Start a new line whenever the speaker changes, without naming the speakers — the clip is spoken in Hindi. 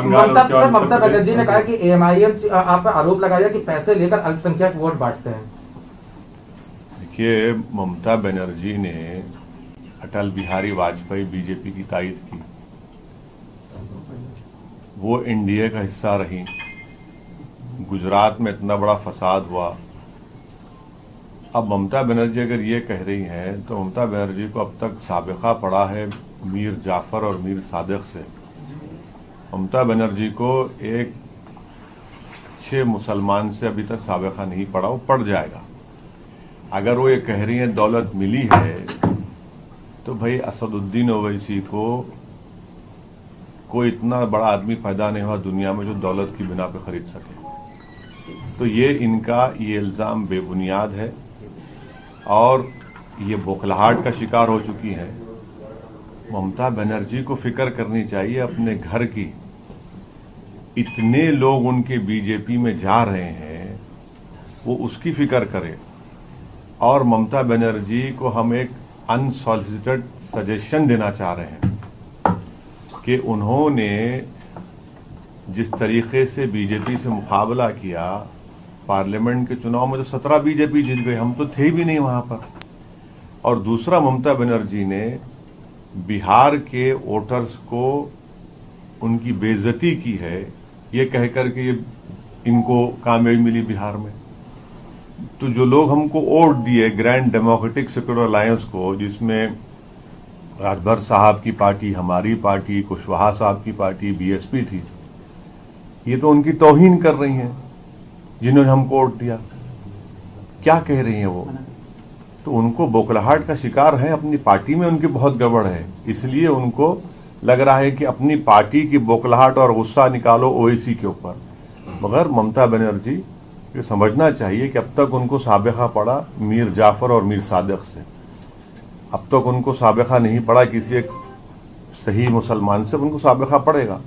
ममता बनर्जी ने कहा कि एएमआईएम आप पर आरोप लगाया कि पैसे लेकर अल्पसंख्यक वोट बांटते हैं।
देखिए, ममता बनर्जी ने अटल बिहारी वाजपेयी बीजेपी की तायद की, वो एनडीए का हिस्सा रही। गुजरात में इतना बड़ा फसाद हुआ। अब ममता बनर्जी अगर ये कह रही हैं तो ममता बनर्जी को अब तक साबिका पड़ा है मीर जाफर और मीर सादिक से। ममता बनर्जी को एक अच्छे मुसलमान से अभी तक साबिका नहीं पड़ा, वो पड़ जाएगा। अगर वो ये कह रही हैं दौलत मिली है तो भाई असदुद्दीन ओवैसी को कोई इतना बड़ा आदमी पैदा नहीं हुआ दुनिया में जो दौलत की बिना पे खरीद सके। तो ये इनका ये इल्जाम बेबुनियाद है और ये बौखलाहट का शिकार हो चुकी है। ममता बनर्जी को फिक्र करनी चाहिए अपने घर की। इतने लोग उनके बीजेपी में जा रहे हैं, वो उसकी फिक्र करें। और ममता बनर्जी को हम एक अनसॉलिसिटेड सजेशन देना चाह रहे हैं कि उन्होंने जिस तरीके से बीजेपी से मुकाबला किया, पार्लियामेंट के चुनाव में तो 17 बीजेपी जीत गई, हम तो थे भी नहीं वहां पर। और दूसरा, ममता बनर्जी ने बिहार के वोटर्स को उनकी बेइज्जती की है, ये कहकर के इनको कामयाबी मिली बिहार में। तो जो लोग हमको वोट दिए ग्रैंड डेमोक्रेटिक सेक्युलर अलायंस को, जिसमें राजभर साहब की पार्टी, हमारी पार्टी, कुशवाहा साहब की पार्टी, बीएसपी थी, ये तो उनकी तौहीन कर रही हैं जिन्होंने हमको वोट दिया। क्या कह रही हैं वो? तो उनको बौखलाहट का शिकार है, अपनी पार्टी में उनकी बहुत गड़बड़ है, इसलिए उनको लग रहा है कि अपनी पार्टी की बौखलाहट और गुस्सा निकालो ओवैसी के ऊपर। मगर ममता बनर्जी ये समझना चाहिए कि अब तक उनको साबिका पड़ा मीर जाफर और मीर सादिक से, अब तक उनको साबिका नहीं पड़ा किसी एक सही मुसलमान से, उनको साबिका पड़ेगा।